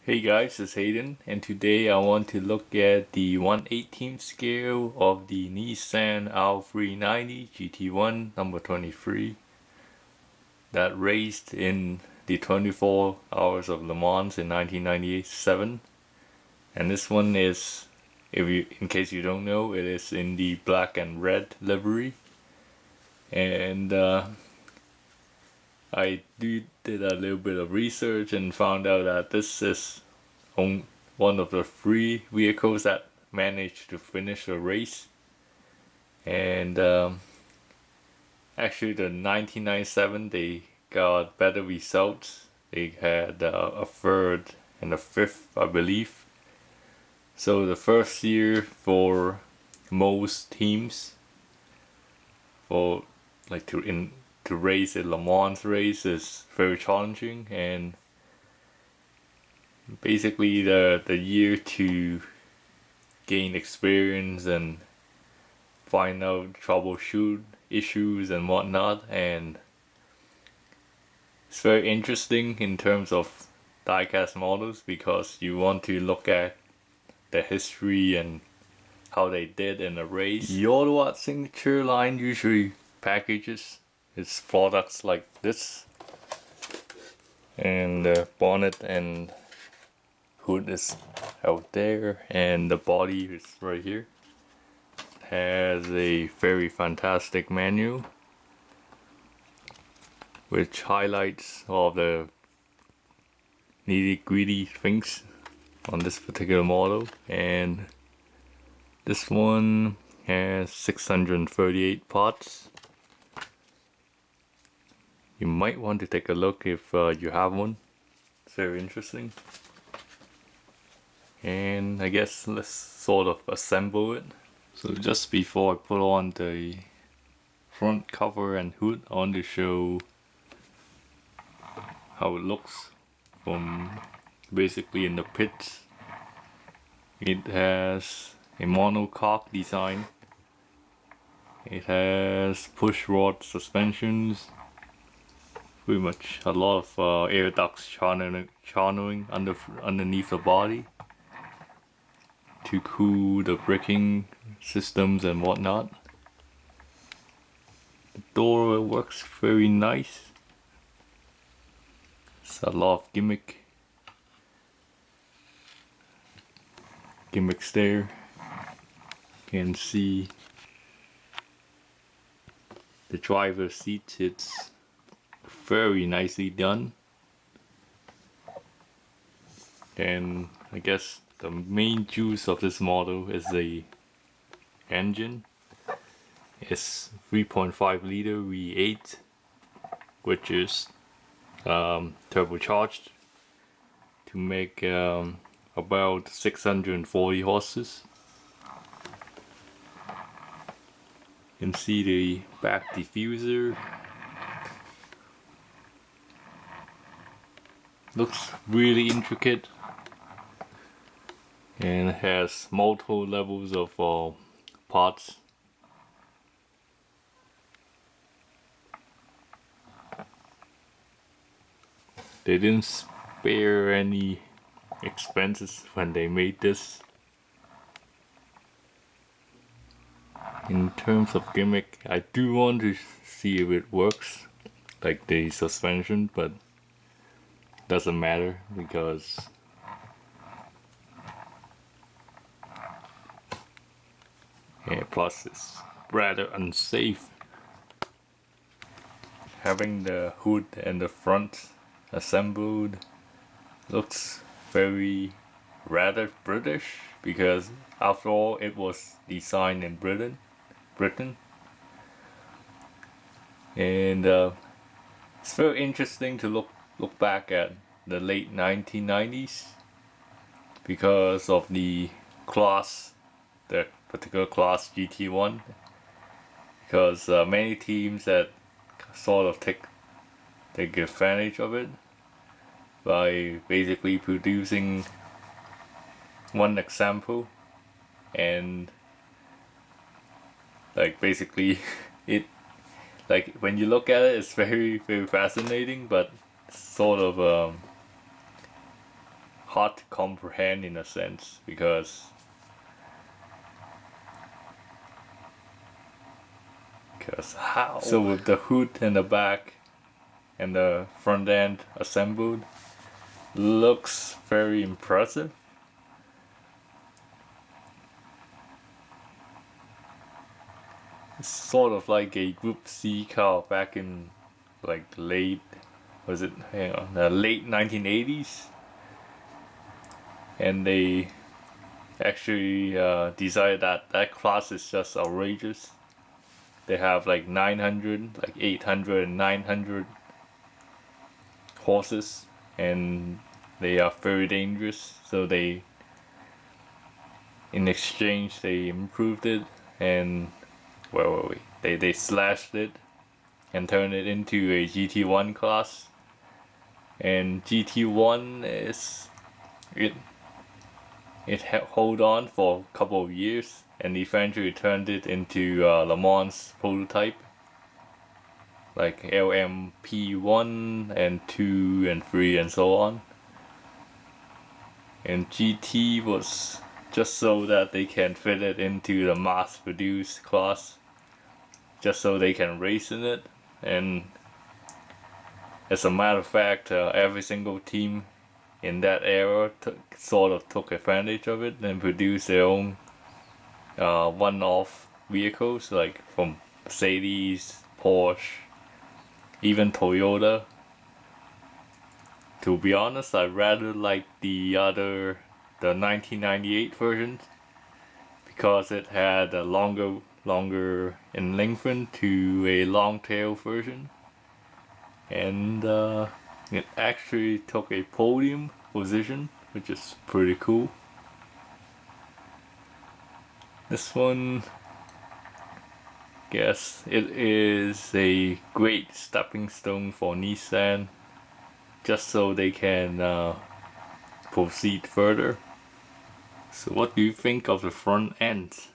Hey guys, it's Hayden, and today I want to look at the 1/18th scale of the Nissan R390 GT1 number 23 that raced in the 24 Hours of Le Mans in 1997. And this one is, in case you don't know, it is in the black and red livery. And I did a little bit of research and found out that this is one of the 3 vehicles that managed to finish the race. And actually, the 1997 they got better results. They had a third and a fifth, I believe. So the first year for most teams for like to race a Le Mans race is very challenging, and basically the year to gain experience and find out troubleshoot issues and whatnot. And it's very interesting in terms of diecast models because you want to look at the history and how they did in a race. The Autoart signature line usually packages its products like this, and the bonnet and hood is out there, and the body is right here. It has a very fantastic manual which highlights all the nitty-gritty things on this particular model. And this one has 638 parts. You might want to take a look if you have one. It's very interesting. And I guess let's sort of assemble it. So just before I put on the front cover and hood, I want to show how it looks from basically in the pits. It has a monocoque design. It has push rod suspensions, pretty much a lot of air ducts channeling underneath the body to cool the braking systems and whatnot. The door works very nice. It's a lot of gimmicks there. You can see the driver's seat, it's very nicely done. And I guess the main juice of this model is the engine. It's 3.5 liter V8, which is turbocharged to make about 640 horses. You can see the back diffuser. Looks really intricate, and it has multiple levels of parts. They didn't spare any expenses when they made this. In terms of gimmick, I do want to see if it works, like the suspension, but doesn't matter because plus it's rather unsafe. Having the hood and the front assembled looks very rather British, because after all it was designed in Britain. And it's very interesting to look back at the late 1990s because of the particular class GT1, because many teams that sort of take advantage of it by basically producing one example, and like basically it, like when you look at it, it's very fascinating, but sort of hard to comprehend in a sense, because how? So with the hood and the back and the front end assembled, looks very impressive. It's sort of like a Group C car back in like late 1980s, and they actually decided that that class is just outrageous. They have like 900, like 800 and 900 horses, and they are very dangerous. So they, in exchange, they improved it, and they slashed it and turned it into a GT1 class. And GT1 is it hold on for a couple of years, and eventually turned it into Le Mans prototype, like LMP1 and 2 and 3 and so on. And GT was just so that they can fit it into the mass-produced class, just so they can race in it. And as a matter of fact, every single team in that era sort of took advantage of it and produced their own one-off vehicles, like from Mercedes, Porsche, even Toyota. To be honest, I rather like the 1998 version, because it had a longer in length to a long tail version, and it actually took a podium position, which is pretty cool. This one, guess it is a great stepping stone for Nissan, just so they can proceed further. So what do you think of the front end?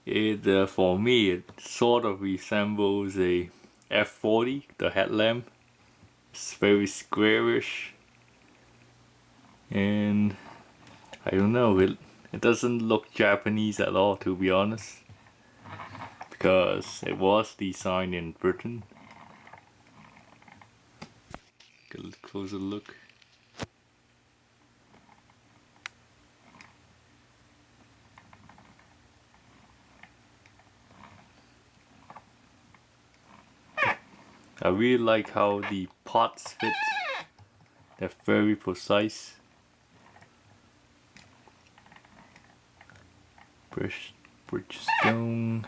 It for me, it sort of resembles a F40, the headlamp. It's very squarish, and I don't know, it doesn't look Japanese at all, to be honest, because it was designed in Britain. Get a closer look. I really like how the pots fit. They're very precise. Bridgestone.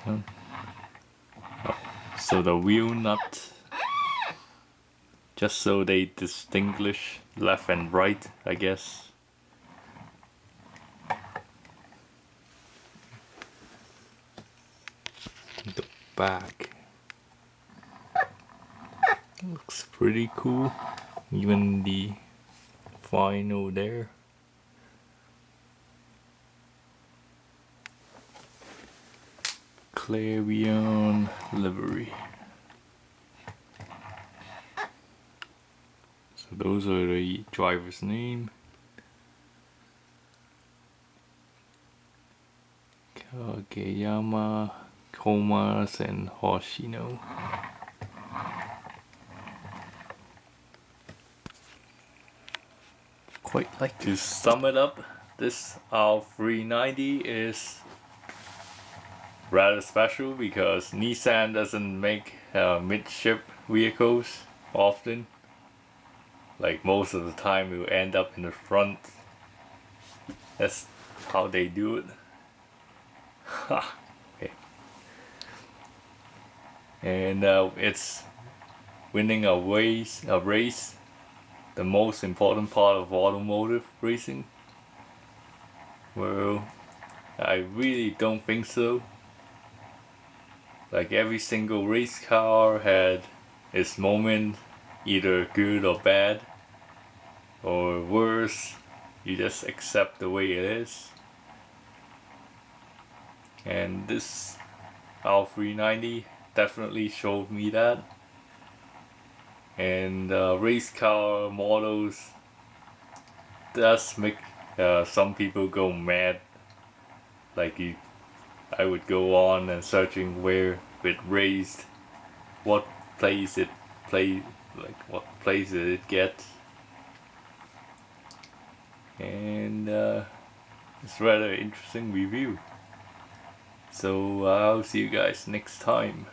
Oh. So the wheel nut, just so they distinguish left and right, I guess. The back looks pretty cool, even the vinyl there. Clarion livery. So those are the driver's name. Kageyama, Komas, and Hoshino. Quite like to sum it up, this R390 is rather special because Nissan doesn't make midship vehicles often. Like most of the time it will end up in the front. That's how they do it. Okay. And it's winning a race, the most important part of automotive racing. Well, I really don't think so. Like every single race car had its moment, either good or bad, or worse, you just accept the way it is. And this R390 definitely showed me that. And race car models does make some people go mad. Like I would go on and searching where it raced, what place it play, like what place did it get, and it's rather interesting review. So I'll see you guys next time.